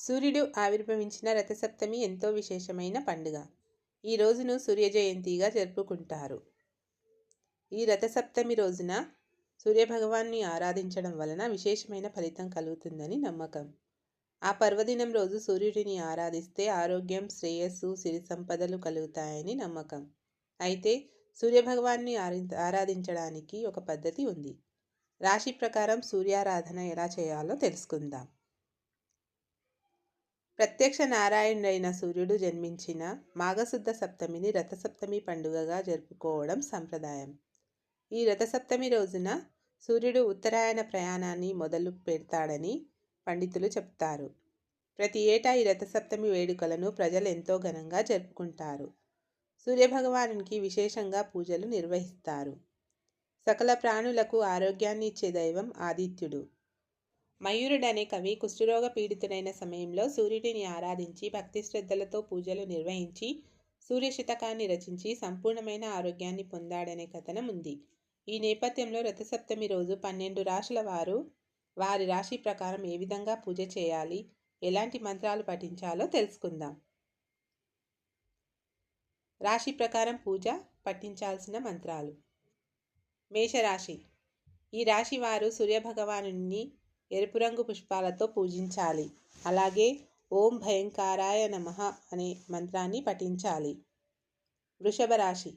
సూర్యుడు ఆవిర్భవించిన రథసప్తమి ఎంతో విశేషమైన పండుగ. ఈ రోజును సూర్య జయంతిగా జరుపుకుంటారు. ఈ రథసప్తమి రోజున సూర్యభగవాన్ని ఆరాధించడం వలన విశేషమైన ఫలితం కలుగుతుందని నమ్మకం. ఆ పర్వదినం రోజు సూర్యుడిని ఆరాధిస్తే ఆరోగ్యం, శ్రేయస్సు, సిరి సంపదలు కలుగుతాయని నమ్మకం. అయితే సూర్యభగవాన్ని ఆరాధించడానికి ఒక పద్ధతి ఉంది. రాశి ప్రకారం సూర్యారాధన ఎలా చేయాలో తెలుసుకుందాం. ప్రత్యక్ష నారాయణుడైన సూర్యుడు జన్మించిన మాఘశుద్ధ సప్తమిని రథసప్తమి పండుగగా జరుపుకోవడం సంప్రదాయం. ఈ రథసప్తమి రోజున సూర్యుడు ఉత్తరాయణ ప్రయాణాన్ని మొదలు పెడతాడని పండితులు చెప్తారు. ప్రతి ఏటా ఈ రథసప్తమి వేడుకలను ప్రజలు ఎంతో ఘనంగా జరుపుకుంటారు. సూర్యభగవానునికి విశేషంగా పూజలు నిర్వహిస్తారు. సకల ప్రాణులకు ఆరోగ్యాన్ని ఇచ్చే దైవం ఆదిత్యుడు. మయూరుడనే కవి కుష్ఠరోగ పీడితుడైన సమయంలో సూర్యుడిని ఆరాధించి భక్తి శ్రద్ధలతో పూజలు నిర్వహించి సూర్యశతకాన్ని రచించి సంపూర్ణమైన ఆరోగ్యాన్ని పొందాడనే కథనం ఉంది. ఈ నేపథ్యంలో రథసప్తమి రోజు 12 రాశుల వారు వారి రాశి ప్రకారం ఏ విధంగా పూజ చేయాలి, ఎలాంటి మంత్రాలు పఠించాలో తెలుసుకుందాం. రాశి ప్రకారం పూజ పఠించాల్సిన మంత్రాలు. మేషరాశి. ఈ రాశి వారు సూర్యభగవానుని ఎరుపు రంగు పుష్పాలతో పూజించాలి. అలాగే ఓం భయంకరాయ నమః అనే మంత్రాన్ని పఠించాలి. వృషభ రాశి.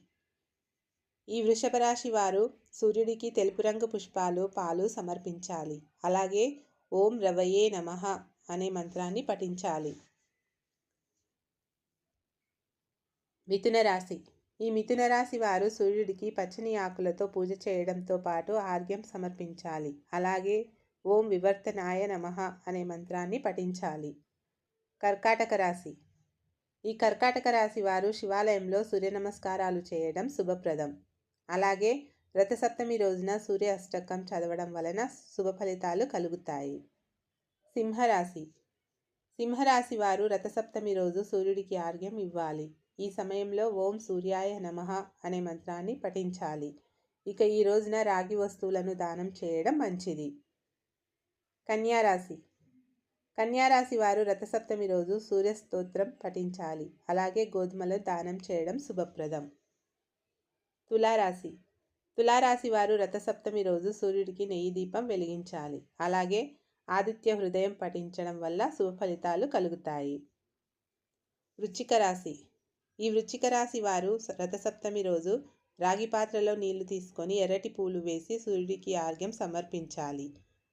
ఈ వృషభ రాశి వారు సూర్యుడికి తెలుపు రంగు పుష్పాలు, పాలు సమర్పించాలి. అలాగే ఓం రవయే నమః అనే మంత్రాన్ని పఠించాలి. మిథున రాశి. ఈ మిథున రాశి వారు సూర్యుడికి పచ్చని ఆకులతో పూజ చేయడంతో పాటు ఆర్ఘ్యం సమర్పించాలి. అలాగే ఓం వివర్తనాయ నమః అనే మంత్రాన్ని పఠించాలి. కర్కాటక రాశి. ఈ కర్కాటక రాశి వారు శివాలయంలో సూర్య నమస్కారాలు చేయడం శుభప్రదం. అలాగే రథసప్తమి రోజున సూర్య అష్టకం చదవడం వలన శుభ ఫలితాలు కలుగుతాయి. సింహరాశి. సింహరాశి వారు రథసప్తమి రోజు సూర్యుడికి ఆర్ఘ్యం ఇవ్వాలి. ఈ సమయంలో ఓం సూర్యాయ నమః అనే మంత్రాన్ని పఠించాలి. ఇక ఈ రోజున రాగి వస్తువులను దానం చేయడం మంచిది. కన్యారాశి. కన్యారాశి వారు రథసప్తమి రోజు సూర్య స్తోత్రం పఠించాలి. అలాగే గోధుమలు దానం చేయడం శుభప్రదం. తులారాశి. తులారాశి వారు రథసప్తమి రోజు సూర్యుడికి నెయ్యి దీపం వెలిగించాలి. అలాగే ఆదిత్య హృదయం పఠించడం వల్ల శుభ ఫలితాలు కలుగుతాయి. వృశ్చిక రాశి. ఈ వృశ్చిక రాశి వారు రథసప్తమి రోజు రాగి పాత్రలో నీళ్లు తీసుకొని ఎర్రటి పూలు వేసి సూర్యుడికి ఆర్ఘ్యం సమర్పించాలి.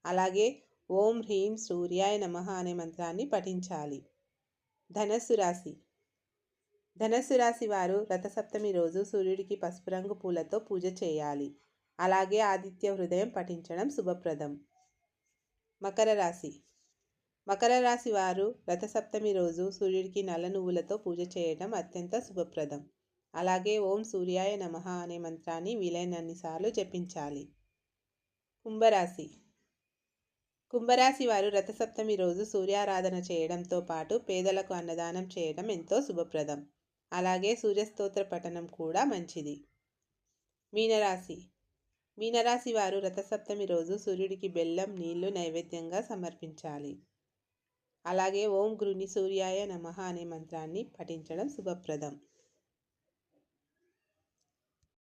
అలాగే ఓం హ్రీం సూర్యాయ నమః అనే మంత్రాన్ని పఠించాలి. ధనస్సు రాశి. ధనస్సు రాశి వారు రథసప్తమి రోజు సూర్యుడికి పసుపు రంగు పూలతో పూజ చేయాలి. అలాగే ఆదిత్య హృదయం పఠించడం శుభప్రదం. మకర రాశి. మకర రాశి వారు రథసప్తమి రోజు సూర్యుడికి నల్ల నువ్వులతో పూజ చేయడం అత్యంత శుభప్రదం. అలాగే ఓం సూర్యాయ నమః అనే మంత్రాన్ని వీలైనన్నిసార్లు జపించాలి. కుంభరాశి. కుంభరాశి వారు రథసప్తమి రోజు సూర్యారాధన చేయడంతో పాటు పేదలకు అన్నదానం చేయడం ఎంతో శుభప్రదం. అలాగే సూర్యస్తోత్ర పఠనం కూడా మంచిది. మీనరాశి. మీనరాశి వారు రథసప్తమి రోజు సూర్యుడికి బెల్లం, నీళ్లు నైవేద్యంగా సమర్పించాలి. అలాగే ఓం గృణి సూర్యాయ నమః అనే మంత్రాన్ని పఠించడం శుభప్రదం.